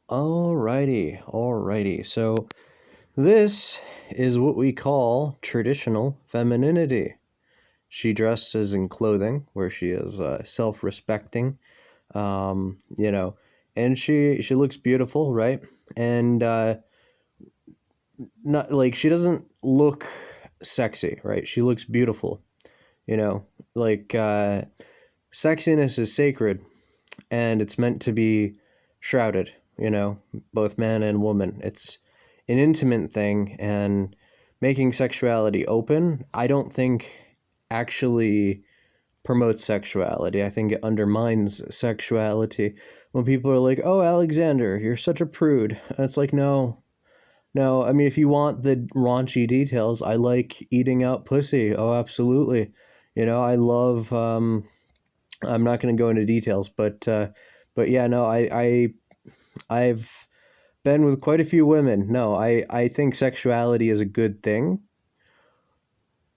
Alrighty. So this is what we call traditional femininity. She dresses in clothing where she is self-respecting, you know, and she looks beautiful, right? And not like she doesn't look sexy, right? She looks beautiful, you know, like sexiness is sacred and it's meant to be shrouded, both man and woman. It's an intimate thing, and making sexuality open, I don't think actually promotes sexuality. I think it undermines sexuality when people are like, "Oh, Alexander, you're such a prude." And it's like, no, no. I mean, if you want the raunchy details, I like eating out pussy. Oh, absolutely. I love. I'm not going to go into details, but yeah, no, I've been with quite a few women. No, I think sexuality is a good thing,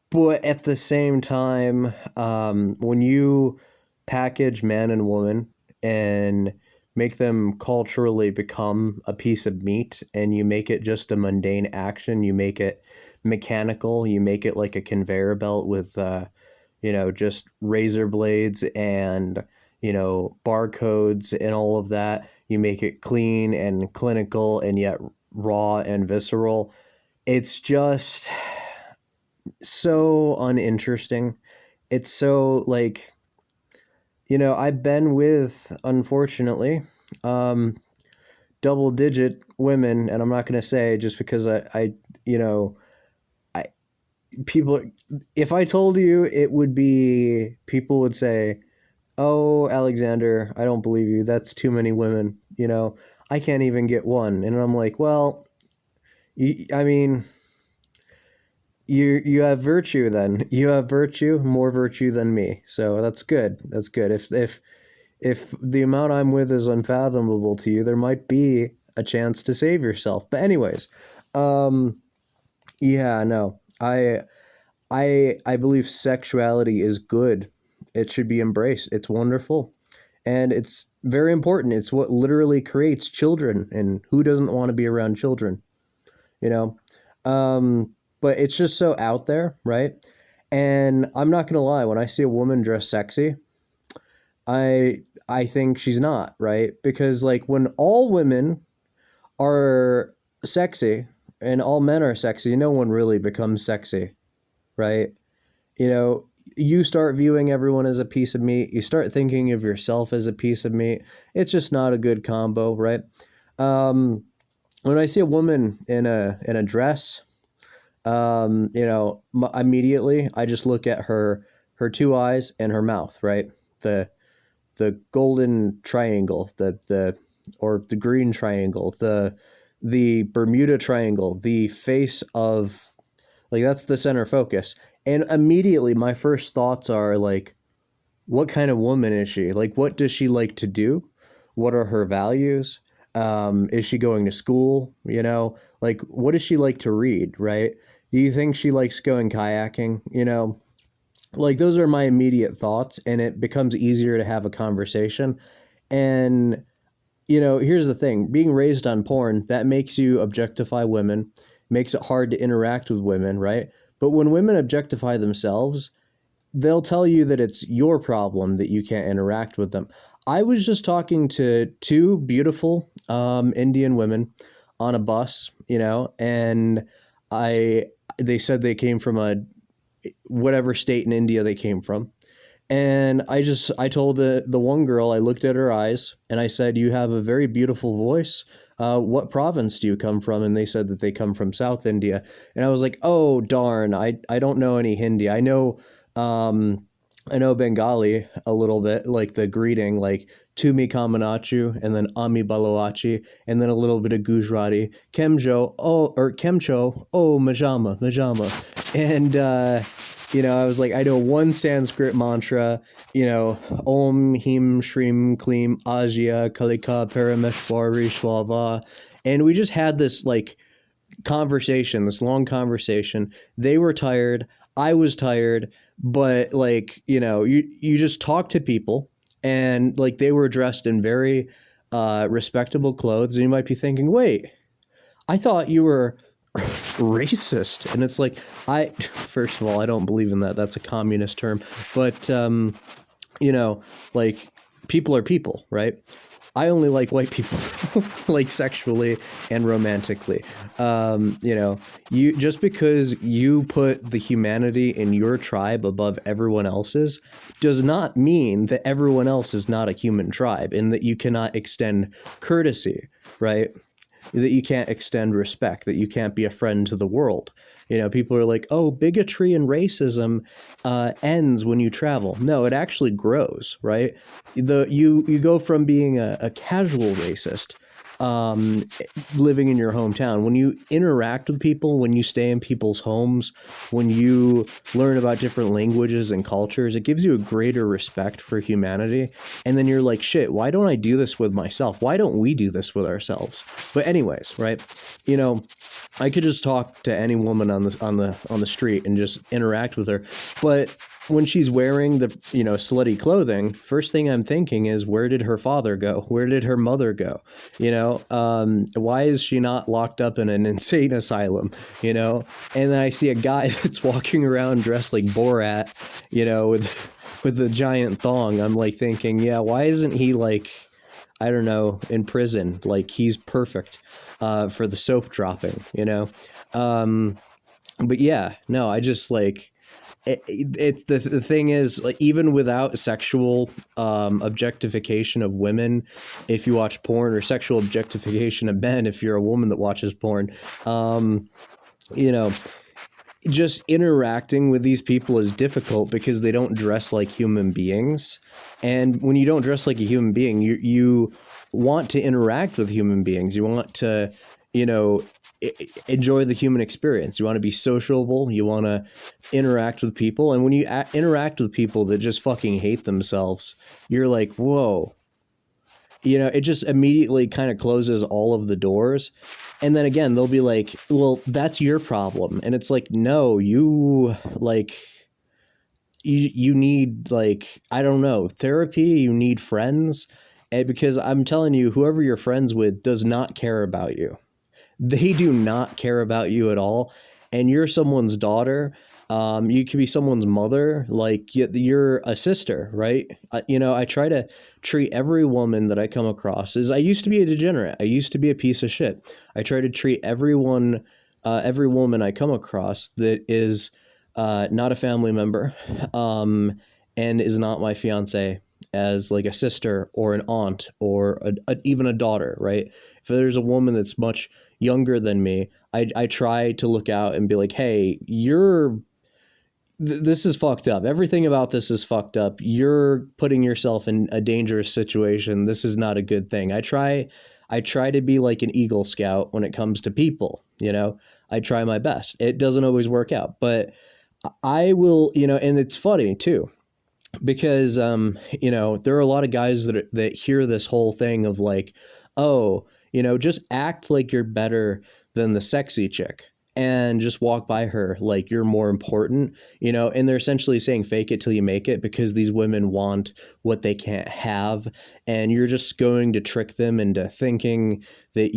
but at the same time, when you package man and woman and make them culturally become a piece of meat, and you make it just a mundane action, you make it mechanical, you make it like a conveyor belt with just razor blades and barcodes and all of that. You make it clean and clinical and yet raw and visceral. It's just so uninteresting. It's so like, I've been with, unfortunately, um, double digit women, and I'm not going to say just because you know, I, people, if I told you, it would be, people would say, "Oh, Alexander, I don't believe you. That's too many women. I can't even get one." And I'm like, well, I mean, you have virtue then. You have virtue, more virtue than me. So that's good. That's good. If the amount I'm with is unfathomable to you, there might be a chance to save yourself. But anyways, um, yeah, no, I believe sexuality is good. It should be embraced. It's wonderful. And it's very important. It's what literally creates children, and who doesn't want to be around children, you know? Um, but it's just so out there, right? And I'm not gonna lie, when I see a woman dressed sexy, I think she's not, right? Because like when all women are sexy and all men are sexy, no one really becomes sexy, right? you know, you start viewing everyone as a piece of meat. You start thinking of yourself as a piece of meat. It's just not a good combo, right? Um, when I see a woman in a dress, immediately I just look at her two eyes and her mouth, right? The the golden triangle, the or the green triangle, the Bermuda Triangle, the face of, like, that's the center focus. And immediately my first thoughts are like, what kind of woman is she? Like, what does she like to do? What are her values? Is she going to school? Like, what does she like to read, right? Do you think she likes going kayaking? Like, those are my immediate thoughts, and it becomes easier to have a conversation. And here's the thing: being raised on porn, that makes you objectify women, makes it hard to interact with women, right? But when women objectify themselves, they'll tell you that it's your problem that you can't interact with them. I was just talking to two beautiful Indian women on a bus, and I they said they came from a whatever state in India they came from. And I told the one girl, I looked at her eyes and I said, "You have a very beautiful voice. What province do you come from?" And they said that they come from South India. And I was like, "Oh darn, I don't know any Hindi. Um, I know Bengali a little bit, like the greeting, like Tumi Kamanachu, and then Ami Balawachi, and then a little bit of Gujarati, Kemjo, oh, or Kemcho, oh, Majama. And I was like, I know one Sanskrit mantra, Om Him Shrim Klim Ajya Kalika Parameshwari Shwava. And we just had this like conversation, this long conversation. They were tired. I was tired, but like, you just talk to people, and like they were dressed in very respectable clothes, and you might be thinking, wait, I thought you were racist. And it's like, first of all, I don't believe in that. That's a communist term. But, you know, like, people are people, right? I only like white people, like sexually and romantically. You know, you just because you put the humanity in your tribe above everyone else's does not mean that everyone else is not a human tribe and that you cannot extend courtesy, right? That you can't extend respect, that you can't be a friend to the world. You know, people are like, oh, bigotry and racism ends when you travel. No, it actually grows, right? You go from being a casual racist, um, living in your hometown. When you interact with people, when you stay in people's homes, when you learn about different languages and cultures, it gives you a greater respect for humanity. And then you're like, shit, why don't I do this with myself? Why don't we do this with ourselves? But anyways, right? You know, I could just talk to any woman on the street and just interact with her. But when she's wearing the, you know, slutty clothing, first thing I'm thinking is, where did her father go? Where did her mother go? You know, why is she not locked up in an insane asylum? You know, and then I see a guy that's walking around dressed like Borat, you know, with the giant thong. I'm like thinking, yeah, why isn't he like, I don't know, in prison? Like, he's perfect for the soap dropping, you know? But yeah, no, I just like, it's the thing is, like, even without sexual objectification of women, if you watch porn, or sexual objectification of men if you're a woman that watches porn, you know, just interacting with these people is difficult because they don't dress like human beings. And when you don't dress like a human being, you want to interact with human beings. You want to, you know, enjoy the human experience. You want to be sociable. You want to interact with people. And when you interact with people that just fucking hate themselves, you're like, whoa. You know, it just immediately kind of closes all of the doors. And then again, they'll be like, well, that's your problem. And it's like, no, you like, you need, like, I don't know, therapy, you need friends. And because I'm telling you, whoever you're friends with does not care about you. They do not care about you at all. And you're someone's daughter. You could be someone's mother. Like, you're a sister, right? You know, I try to treat every woman that I come across as, I used to be a degenerate. I used to be a piece of shit. I try to treat every woman I come across that is not a family member, and is not my fiance, as like a sister or an aunt or even a daughter, right? If there's a woman that's much younger than me, I try to look out and be like, hey, this is fucked up. Everything about this is fucked up. You're putting yourself in a dangerous situation. This is not a good thing. I try to be like an Eagle Scout when it comes to people, you know. I try my best. It doesn't always work out, but I will, you know, and it's funny too, because you know, there are a lot of guys that hear this whole thing of like, oh, you know, just act like you're better than the sexy chick and just walk by her like you're more important, you know. And they're essentially saying fake it till you make it, because these women want what they can't have, and you're just going to trick them into thinking that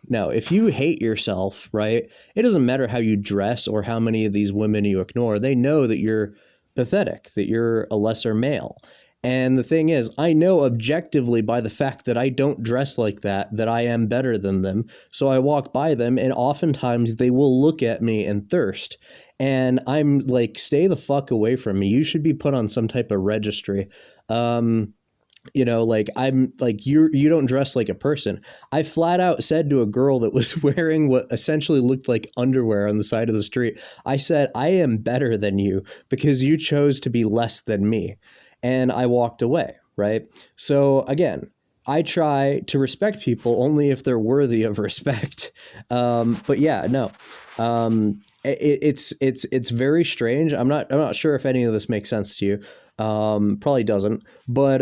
no, if you hate yourself, right, it doesn't matter how you dress or how many of these women you ignore. They know that you're pathetic, that you're a lesser male. And the thing is, I know objectively by the fact that I don't dress like that I am better than them. So I walk by them, and oftentimes they will look at me and thirst. And I'm like, stay the fuck away from me. You should be put on some type of registry. You know, like, I'm like, you don't dress like a person. I flat out said to a girl that was wearing what essentially looked like underwear on the side of the street, I said, I am better than you because you chose to be less than me. And I walked away, right? So again, I try to respect people only if they're worthy of respect. But yeah, no. It's very strange. I'm not sure if any of this makes sense to you. Probably doesn't. But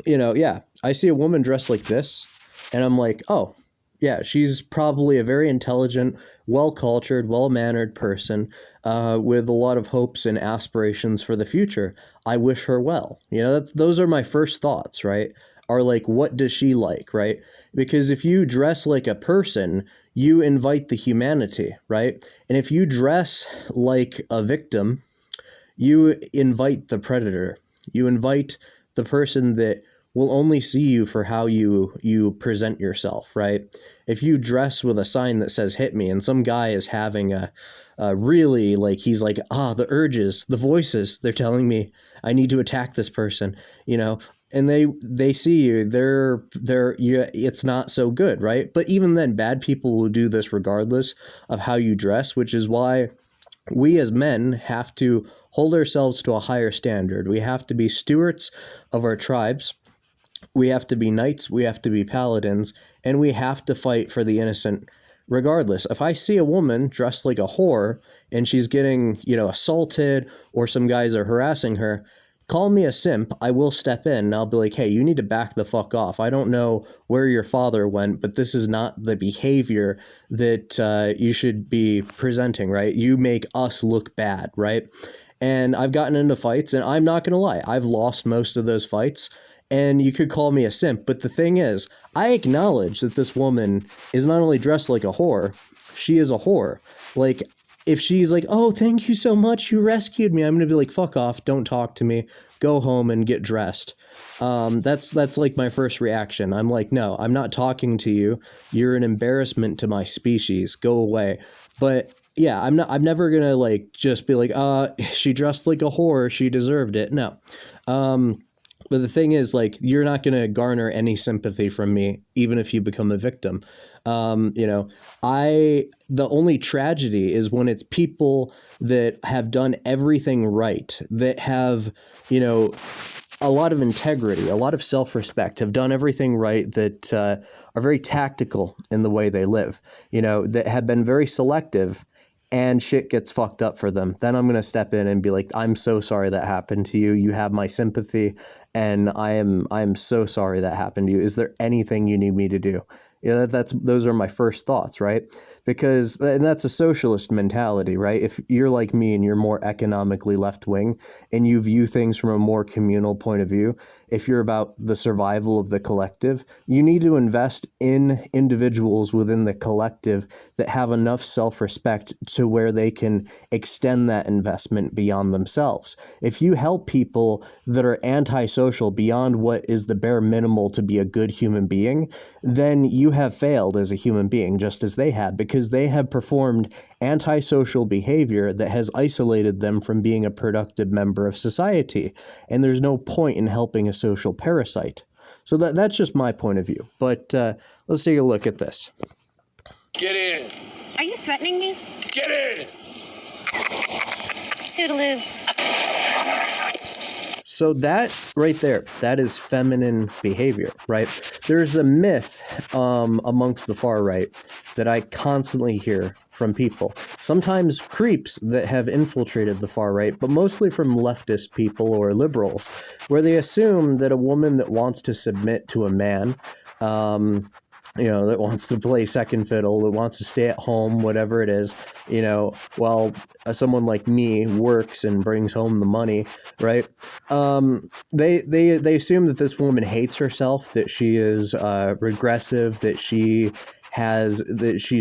you know, yeah, I see a woman dressed like this, and I'm like, oh, yeah, she's probably a very intelligent, well-cultured, well-mannered person with a lot of hopes and aspirations for the future. I wish her well. You know, those are my first thoughts, right? are like, what does she like, right? Because if you dress like a person, you invite the humanity, right? And if you dress like a victim, you invite the predator. You invite the person that will only see you for how you present yourself, right? If you dress with a sign that says "hit me" and some guy is having a really, like, he's like, the urges, the voices, they're telling me I need to attack this person, you know, and they see you, it's not so good, right? But even then, bad people will do this regardless of how you dress, which is why we as men have to hold ourselves to a higher standard. We have to be stewards of our tribes. We have to be knights. We have to be paladins. And we have to fight for the innocent regardless. If I see a woman dressed like a whore and she's getting, assaulted, or some guys are harassing her, call me a simp. I will step in and I'll be like, hey, you need to back the fuck off. I don't know where your father went, but this is not the behavior that you should be presenting, right? You make us look bad, right? And I've gotten into fights, and I'm not going to lie, I've lost most of those fights. And you could call me a simp, but the thing is, I acknowledge that this woman is not only dressed like a whore, she is a whore. Like, if she's like, oh, thank you so much, you rescued me, I'm going to be like, fuck off, don't talk to me, go home and get dressed. That's like my first reaction. I'm like, no, I'm not talking to you. You're an embarrassment to my species. Go away. But yeah, I'm never going to like just be like, she dressed like a whore, she deserved it. No. But the thing is, like, you're not going to garner any sympathy from me, even if you become a victim. The only tragedy is when it's people that have done everything right, that have, a lot of integrity, a lot of self-respect, have done everything right, that are very tactical in the way they live, that have been very selective, and shit gets fucked up for them. Then I'm going to step in and be like, I'm so sorry that happened to you. You have my sympathy, and I am so sorry that happened to you. Is there anything you need me to do? Those are my first thoughts, right? And that's a socialist mentality, right? If you're like me and you're more economically left-wing and you view things from a more communal point of view, if you're about the survival of the collective, you need to invest in individuals within the collective that have enough self-respect to where they can extend that investment beyond themselves. If you help people that are antisocial beyond what is the bare minimal to be a good human being, then you have failed as a human being, just as they have, because they have performed antisocial behavior that has isolated them from being a productive member of society. And there's no point in helping a social parasite. So that's just my point of view. But let's take a look at this. Get in. Are you threatening me? Get in. Toodaloo. So that right there, that is feminine behavior, right? There's a myth amongst the far right that I constantly hear from people, sometimes creeps that have infiltrated the far right, but mostly from leftist people or liberals, where they assume that a woman that wants to submit to a man, that wants to play second fiddle, that wants to stay at home, whatever it is, while someone like me works and brings home the money, right? They assume that this woman hates herself, that she is regressive, that she's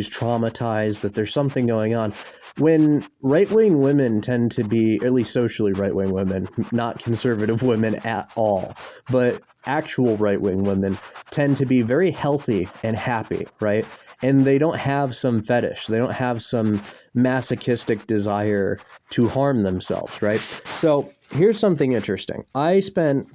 traumatized, that there's something going on. When right-wing women tend to be, at least socially right-wing women, not conservative women at all, but actual right-wing women tend to be very healthy and happy, right? And they don't have some fetish. They don't have some masochistic desire to harm themselves, right? So here's something interesting. I spent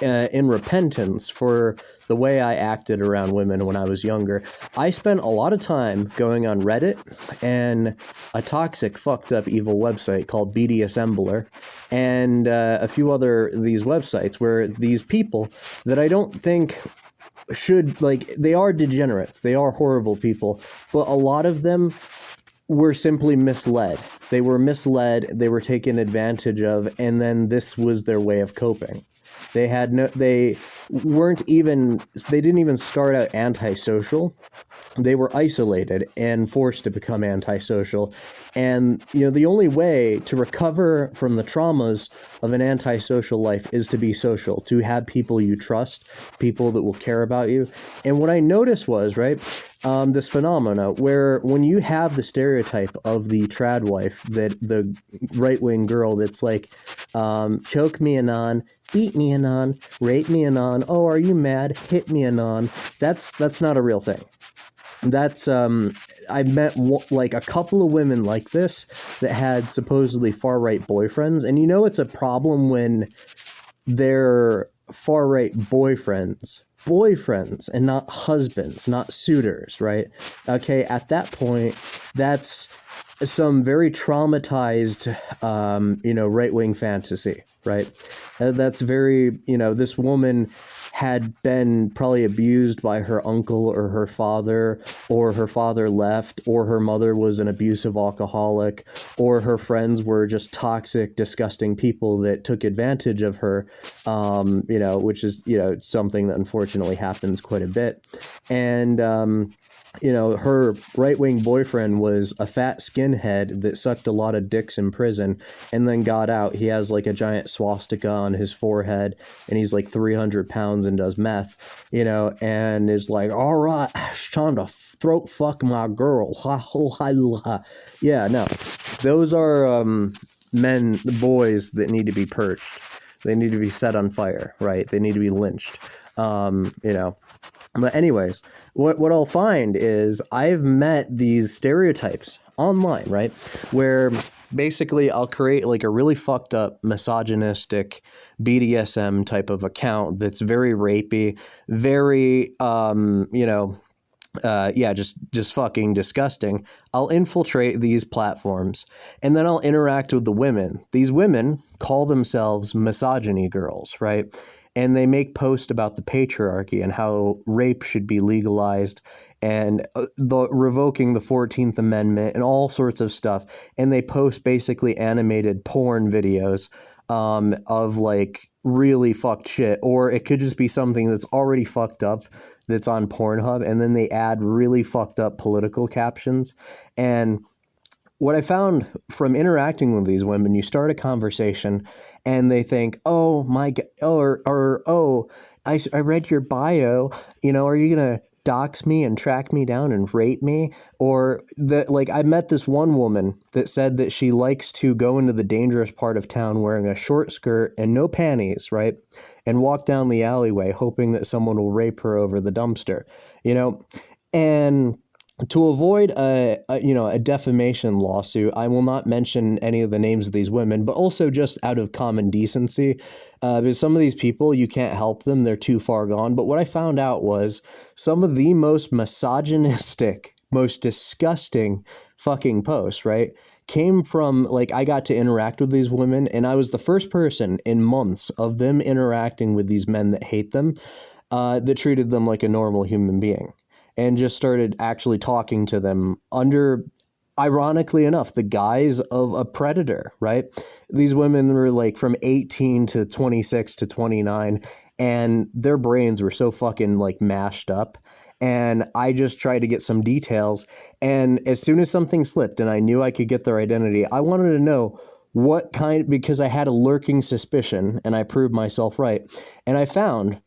in repentance for the way I acted around women when I was younger. I spent a lot of time going on Reddit and a toxic, fucked up, evil website called BDSMbler, and a few other these websites where these people that I don't think should, like, they are degenerates, they are horrible people, but a lot of them were simply misled. They were misled, they were taken advantage of, and then this was their way of coping. They weren't even, they didn't even start out antisocial. They were isolated and forced to become antisocial. And, the only way to recover from the traumas of an antisocial life is to be social, to have people you trust, people that will care about you. And what I noticed was, right, this phenomena where when you have the stereotype of the trad wife, that the right-wing girl that's like, choke me anon, beat me anon, rape me anon, oh, are you mad, hit me anon, that's not a real thing. That's I met like a couple of women like this that had supposedly far right boyfriends, and it's a problem when they're far right boyfriends and not husbands, not suitors, right? Okay, at that point, that's some very traumatized, right wing fantasy, right? That's very, this woman had been probably abused by her uncle or her father left, or her mother was an abusive alcoholic, or her friends were just toxic, disgusting people that took advantage of her, which is, something that unfortunately happens quite a bit. And, her right-wing boyfriend was a fat skinhead that sucked a lot of dicks in prison and then got out. He has like a giant swastika on his forehead, and he's like 300 pounds and does meth, and is like, all right, it's time to throat fuck my girl. Yeah, no. Those are the boys that need to be purged. They need to be set on fire, right? They need to be lynched. But anyways, what I'll find is I've met these stereotypes online, right? Where basically I'll create like a really fucked up misogynistic BDSM type of account that's very rapey, very just fucking disgusting. I'll infiltrate these platforms and then I'll interact with the women. These women call themselves misogyny girls, right? And they make posts about the patriarchy and how rape should be legalized and revoking the 14th Amendment and all sorts of stuff. And they post basically animated porn videos of like really fucked shit, or it could just be something that's already fucked up that's on Pornhub, and then they add really fucked up political captions. And what I found from interacting with these women, you start a conversation and they think, oh my God, I read your bio, are you going to dox me and track me down and rape me? Or I met this one woman that said that she likes to go into the dangerous part of town wearing a short skirt and no panties, right? And walk down the alleyway hoping that someone will rape her over the dumpster, and to avoid a defamation lawsuit, I will not mention any of the names of these women, but also just out of common decency, because some of these people, you can't help them. They're too far gone. But what I found out was some of the most misogynistic, most disgusting fucking posts, right, came from, I got to interact with these women, and I was the first person in months of them interacting with these men that hate them, that treated them like a normal human being, and just started actually talking to them under, ironically enough, the guise of a predator, right? These women were like from 18 to 26 to 29, and their brains were so fucking like mashed up. And I just tried to get some details. And as soon as something slipped and I knew I could get their identity, I wanted to know because I had a lurking suspicion, and I proved myself right. And I found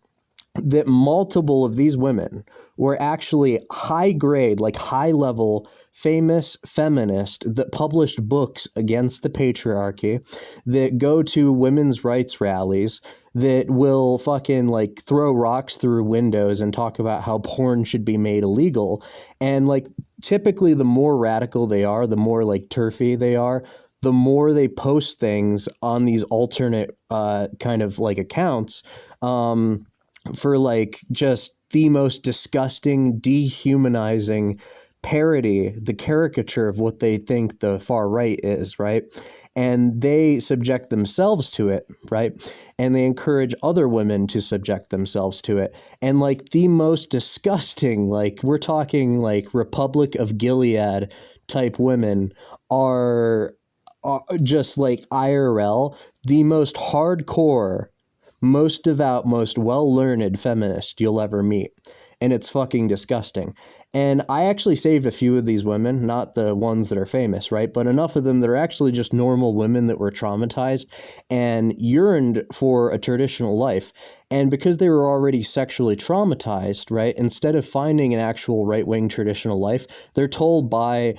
that multiple of these women were actually high grade, like high level, famous feminists that published books against the patriarchy, that go to women's rights rallies, that will fucking like throw rocks through windows and talk about how porn should be made illegal. And like typically the more radical they are, the more like turfy they are, the more they post things on these alternate kind of like accounts, for like just the most disgusting, dehumanizing parody, the caricature of what they think the far right is, right? And they subject themselves to it, right? And they encourage other women to subject themselves to it. And like the most disgusting, like we're talking like Republic of Gilead type women are just like IRL, the most hardcore most devout, most well-learned feminist you'll ever meet. And it's fucking disgusting. And I actually saved a few of these women, not the ones that are famous, right? But enough of them that are actually just normal women that were traumatized and yearned for a traditional life. And because they were already sexually traumatized, right, instead of finding an actual right-wing traditional life, they're told by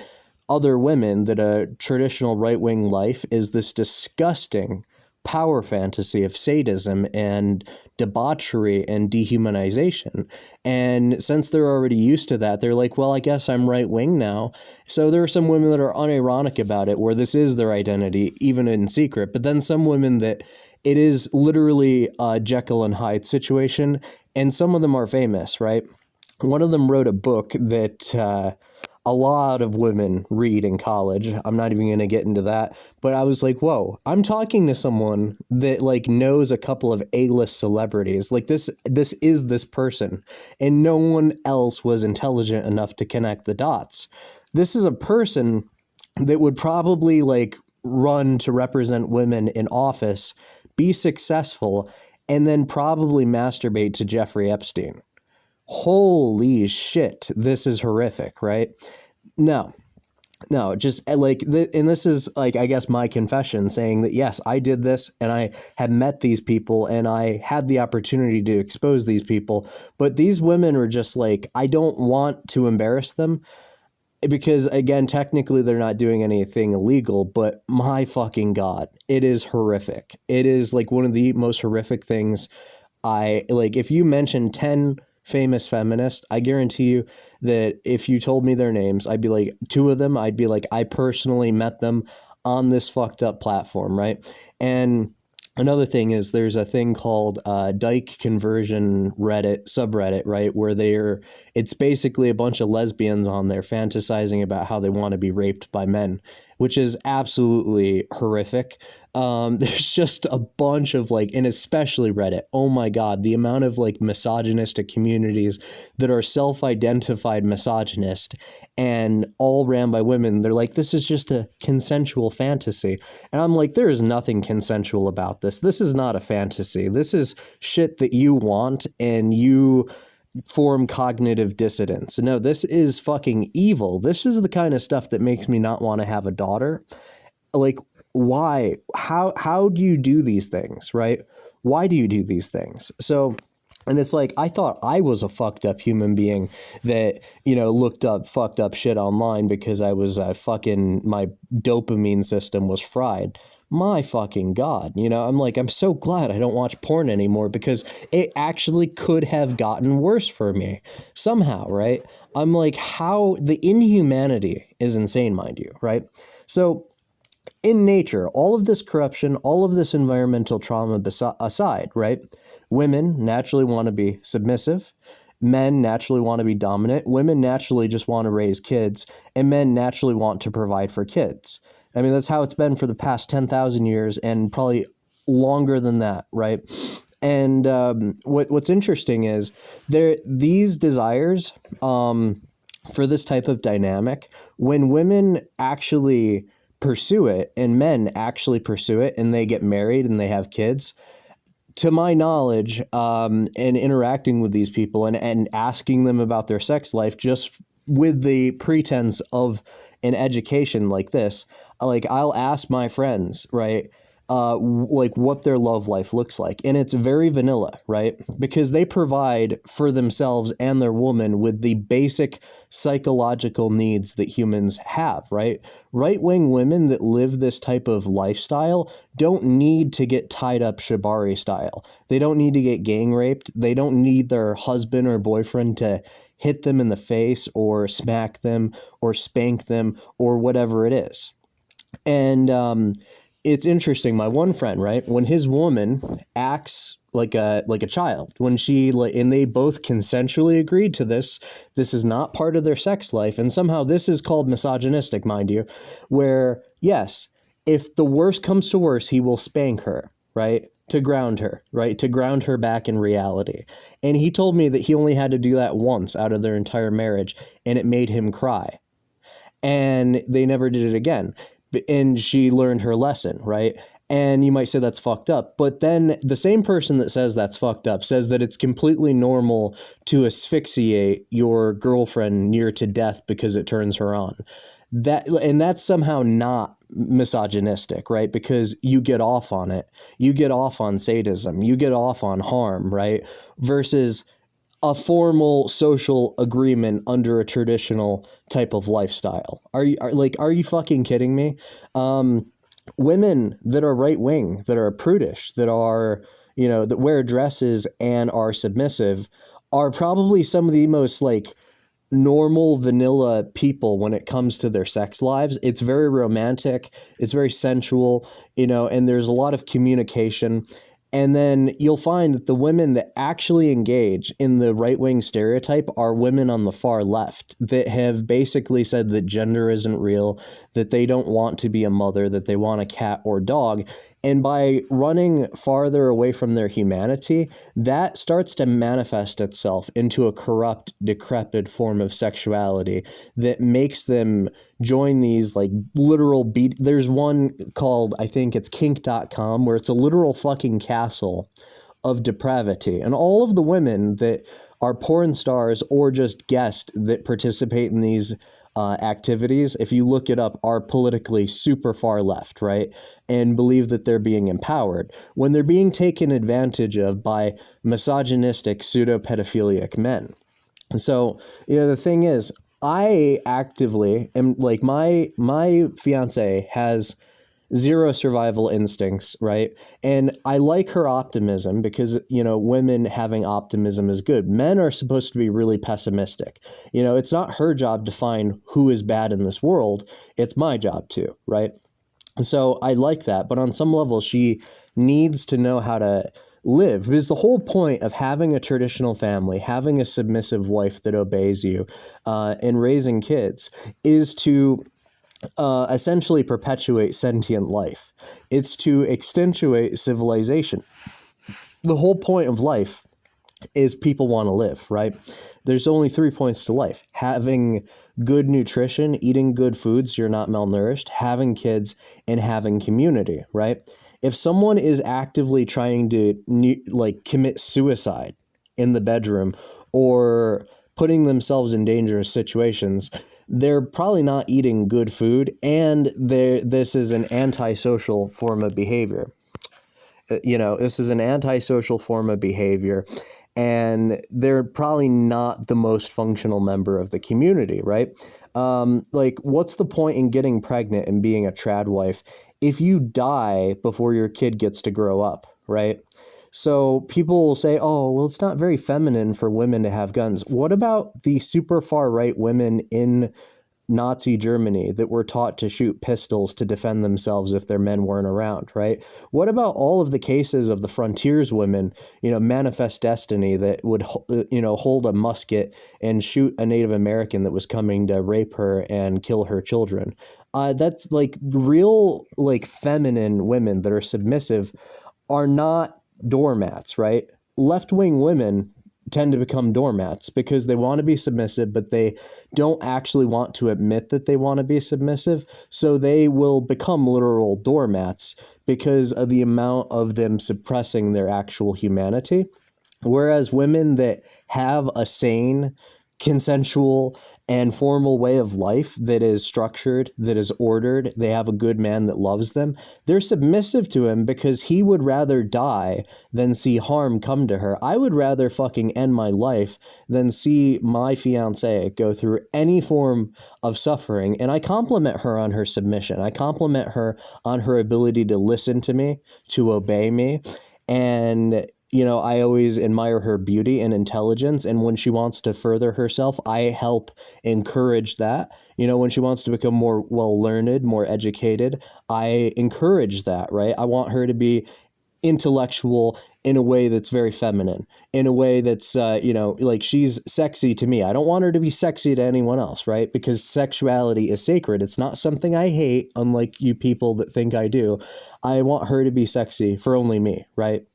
other women that a traditional right-wing life is this disgusting power fantasy of sadism and debauchery and dehumanization. And since they're already used to that, they're like, well, I guess I'm right-wing now. So there are some women that are unironic about it, where this is their identity, even in secret. But then some women that it is literally a Jekyll and Hyde situation, and some of them are famous, right? One of them wrote a book that a lot of women read in college. I'm not even going to get into that, but I was like, whoa, I'm talking to someone that like knows a couple of A-list celebrities. Like this is this person, and no one else was intelligent enough to connect the dots. This is a person that would probably like run to represent women in office, be successful, and then probably masturbate to Jeffrey Epstein. Holy shit, this is horrific, right? No, no, just like, and this is like, I guess, my confession saying that, yes, I did this and I had met these people and I had the opportunity to expose these people. But these women are just like, I don't want to embarrass them because, again, technically they're not doing anything illegal, but my fucking God, it is horrific. It is like one of the most horrific things. I like, if you mention 10 famous feminists, I guarantee you that if you told me their names, I'd be like, two of them, I'd be like, I personally met them on this fucked up platform, right? And another thing is there's a thing called Dyke Conversion Reddit subreddit, right, where it's basically a bunch of lesbians on there fantasizing about how they want to be raped by men, which is absolutely horrific. There's just a bunch of like, and especially Reddit. Oh my God, the amount of like misogynistic communities that are self-identified misogynist and all ran by women. They're like, this is just a consensual fantasy. And I'm like, there is nothing consensual about this. This is not a fantasy. This is shit that you want and you form cognitive dissonance. No, this is fucking evil. This is the kind of stuff that makes me not want to have a daughter. Like, why? How do you do these things, right? Why do you do these things? So, and it's like, I thought I was a fucked up human being that, looked up fucked up shit online because I was fucking, my dopamine system was fried. My fucking God, I'm like, I'm so glad I don't watch porn anymore because it actually could have gotten worse for me somehow, right? I'm like, how the inhumanity is insane, mind you, right? So, in nature, all of this corruption, all of this environmental trauma aside, right? Women naturally want to be submissive. Men naturally want to be dominant. Women naturally just want to raise kids. And men naturally want to provide for kids. I mean, that's how it's been for the past 10,000 years and probably longer than that, right? And what's interesting is these desires for this type of dynamic, when women actually pursue it and men actually pursue it and they get married and they have kids, to my knowledge, and interacting with these people and asking them about their sex life just with the pretense of an education like this, like I'll ask my friends, right, like what their love life looks like. And it's very vanilla, right? Because they provide for themselves and their woman with the basic psychological needs that humans have, right? Right-wing women that live this type of lifestyle don't need to get tied up shibari style. They don't need to get gang raped. They don't need their husband or boyfriend to hit them in the face or smack them or spank them or whatever it is. And it's interesting. My one friend, right, when his woman acts like a child, when she like, and they both consensually agreed to this. This is not part of their sex life, and somehow this is called misogynistic, mind you. Where yes, if the worst comes to worst, he will spank her, right, to ground her, right, to ground her back in reality. And he told me that he only had to do that once out of their entire marriage, and it made him cry. And they never did it again. And she learned her lesson, right? And you might say that's fucked up. But then the same person that says that's fucked up says that it's completely normal to asphyxiate your girlfriend near to death because it turns her on. That's somehow not misogynistic, right? Because you get off on it. You get off on sadism. You get off on harm, right? Versus a formal social agreement under a traditional type of lifestyle. Are you fucking kidding me? Women that are right wing, that are prudish, that are, that wear dresses and are submissive are probably some of the most like normal vanilla people when it comes to their sex lives. It's very romantic, it's very sensual, and there's a lot of communication. And then you'll find that the women that actually engage in the right wing stereotype are women on the far left that have basically said that gender isn't real, that they don't want to be a mother, that they want a cat or dog. And by running farther away from their humanity, that starts to manifest itself into a corrupt, decrepit form of sexuality that makes them join these like literal beat. There's one called, I think it's kink.com, where it's a literal fucking castle of depravity. And all of the women that are porn stars or just guests that participate in these activities, if you look it up, are politically super far left, right? And believe that they're being empowered when they're being taken advantage of by misogynistic, pseudo-pedophilic men. So, the thing is, I actively am like my fiance has zero survival instincts, right? And I like her optimism because, women having optimism is good. Men are supposed to be really pessimistic. It's not her job to find who is bad in this world. It's my job to, right? So I like that. But on some level, she needs to know how to live, because the whole point of having a traditional family, having a submissive wife that obeys you, and raising kids is to essentially perpetuate sentient life. It's to accentuate civilization. The whole point of life is people want to live, right? There's only 3 points to life: having good nutrition, eating good foods, you're not malnourished, having kids, and having community, right? If someone is actively trying to commit suicide in the bedroom or putting themselves in dangerous situations, they're probably not eating good food, and this is an antisocial form of behavior. This is an antisocial form of behavior, and they're probably not the most functional member of the community, right? What's the point in getting pregnant and being a trad wife if you die before your kid gets to grow up, right? So people will say, oh, well, it's not very feminine for women to have guns. What about the super far right women in Nazi Germany that were taught to shoot pistols to defend themselves if their men weren't around, right? What about all of the cases of the frontiers women, Manifest Destiny, that would, hold a musket and shoot a Native American that was coming to rape her and kill her children? That's like real, like feminine women that are submissive are not doormats, right? Left-wing women tend to become doormats because they want to be submissive, but they don't actually want to admit that they want to be submissive. So they will become literal doormats because of the amount of them suppressing their actual humanity. Whereas women that have a sane, consensual, and formal way of life that is structured, that is ordered, they have a good man that loves them, they're submissive to him because he would rather die than see harm come to her. I would rather fucking end my life than see my fiance go through any form of suffering. And I compliment her on her submission. I compliment her on her ability to listen to me, to obey me. And I always admire her beauty and intelligence. And when she wants to further herself, I help encourage that. When she wants to become more well-learned, more educated, I encourage that, right? I want her to be intellectual in a way that's very feminine, in a way that's, she's sexy to me. I don't want her to be sexy to anyone else, right? Because sexuality is sacred. It's not something I hate, unlike you people that think I do. I want her to be sexy for only me, right?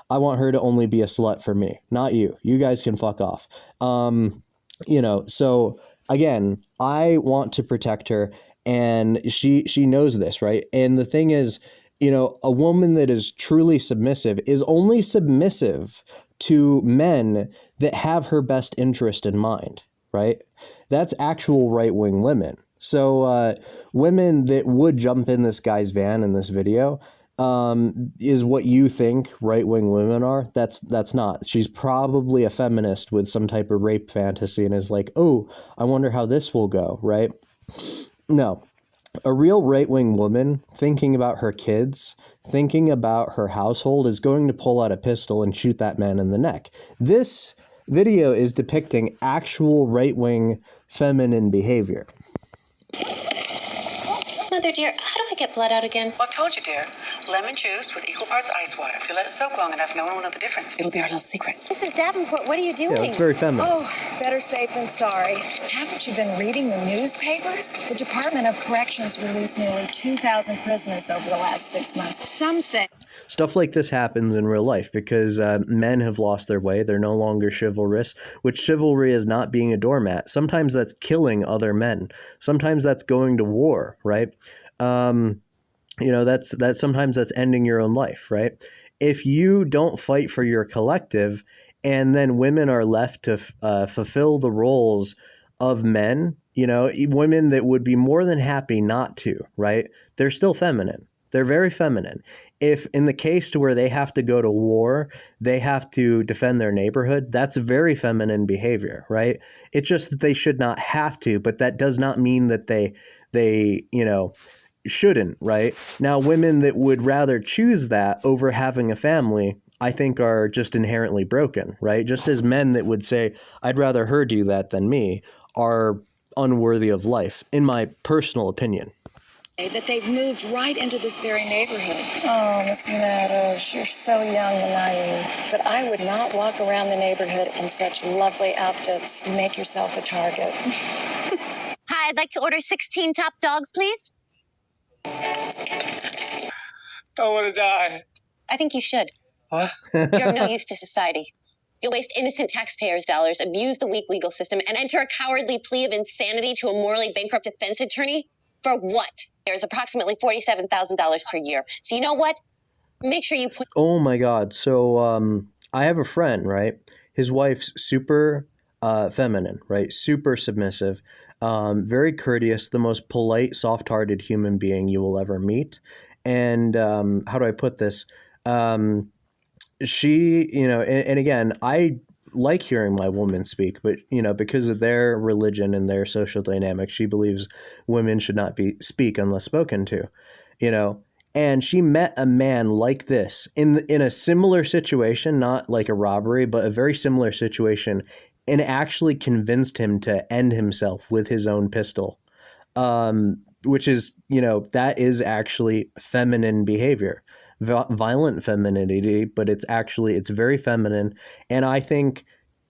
I want her to only be a slut for me, not you. You guys can fuck off. So again, I want to protect her, and she knows this, right? And the thing is, a woman that is truly submissive is only submissive to men that have her best interest in mind, right? That's actual right-wing women. So women that would jump in this guy's van in this video is what you think right-wing women are. That's not. She's probably a feminist with some type of rape fantasy and is like, oh, I wonder how this will go, right? No. A real right-wing woman thinking about her kids, thinking about her household, is going to pull out a pistol and shoot that man in the neck. This video is depicting actual right-wing feminine behavior. Mother dear, how do I get blood out again? Well, I've told you, dear. Lemon juice with equal parts ice water. If you let it soak long enough, no one will know the difference. It'll be our little secret. Mrs. Davenport, what are you doing? Yeah, it's very feminine. Oh, better safe than sorry. Haven't you been reading the newspapers? The Department of Corrections released nearly 2,000 prisoners over the last 6 months. Some say Stuff like this happens in real life because men have lost their way. They're no longer chivalrous, which chivalry is not being a doormat. Sometimes that's killing other men. Sometimes that's going to war, right? That's sometimes that's ending your own life, right? If you don't fight for your collective and then women are left to fulfill the roles of men, women that would be more than happy not to, right? They're still feminine. They're very feminine. If in the case to where they have to go to war, they have to defend their neighborhood, that's very feminine behavior, right? It's just that they should not have to, but that does not mean that they shouldn't, right? Now, women that would rather choose that over having a family, I think are just inherently broken, right? Just as men that would say, I'd rather her do that than me, are unworthy of life, in my personal opinion. that they've moved right into this very neighborhood. Oh, Miss Meadows, you're so young and naive. But I would not walk around the neighborhood in such lovely outfits. You make yourself a target. Hi, I'd like to order 16 top dogs, please. I want to die. I think you should. What? You're of no use to society. You'll waste innocent taxpayers' dollars, abuse the weak legal system, and enter a cowardly plea of insanity to a morally bankrupt defense attorney? For what? There's approximately $47,000 per year. So you know what? Make sure you put... Oh my God. So I have a friend, right? His wife's super feminine, right? Super submissive, very courteous, the most polite, soft-hearted human being you will ever meet. And how do I put this? She, and again, I like hearing my woman speak, but, because of their religion and their social dynamics, she believes women should not speak unless spoken to, and she met a man like this in a similar situation, not like a robbery, but a very similar situation, and actually convinced him to end himself with his own pistol, which is, that is actually feminine behavior. Violent femininity, but it's very feminine. And I think,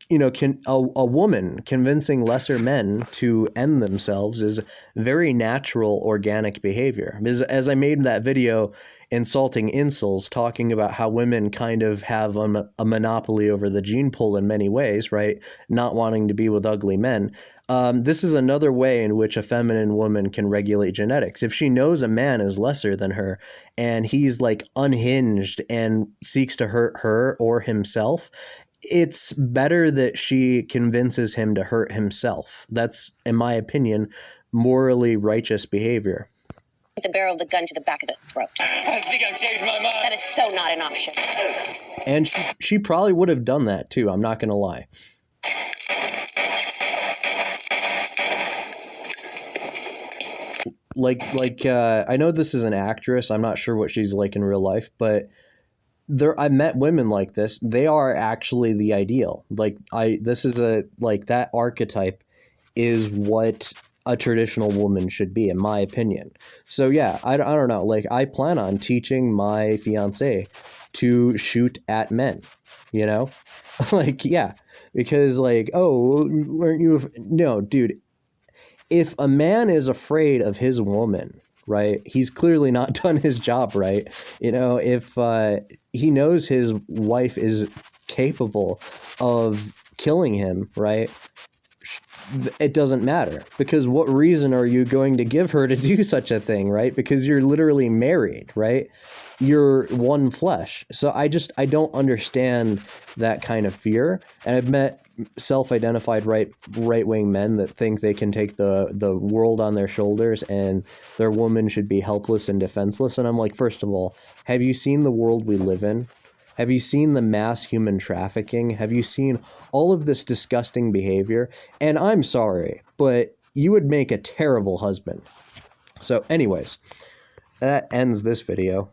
can a woman convincing lesser men to end themselves is very natural, organic behavior. As I made that video insulting incels, talking about how women kind of have a monopoly over the gene pool in many ways, right? Not wanting to be with ugly men. This is another way in which a feminine woman can regulate genetics. If she knows a man is lesser than her and he's like unhinged and seeks to hurt her or himself, it's better that she convinces him to hurt himself. That's, in my opinion, morally righteous behavior. The barrel of the gun to the back of the throat. I think I've changed my mind. That is so not an option. And she probably would have done that too. I'm not going to lie. I know this is an actress. I'm not sure what she's like in real life, but I met women like this. They are actually the ideal. That archetype is what a traditional woman should be, in my opinion. So yeah, I don't know. I plan on teaching my fiance to shoot at men, yeah, because oh, weren't you? No, dude. If a man is afraid of his woman, right, he's clearly not done his job right. If he knows his wife is capable of killing him, right, it doesn't matter, because what reason are you going to give her to do such a thing, right? Because you're literally married, right? You're one flesh. So I don't understand that kind of fear. And I've met self-identified right-wing men that think they can take the world on their shoulders and their woman should be helpless and defenseless. And I'm like, first of all, have you seen the world we live in? Have you seen the mass human trafficking? Have you seen all of this disgusting behavior? And I'm sorry, but you would make a terrible husband. So anyways, that ends this video.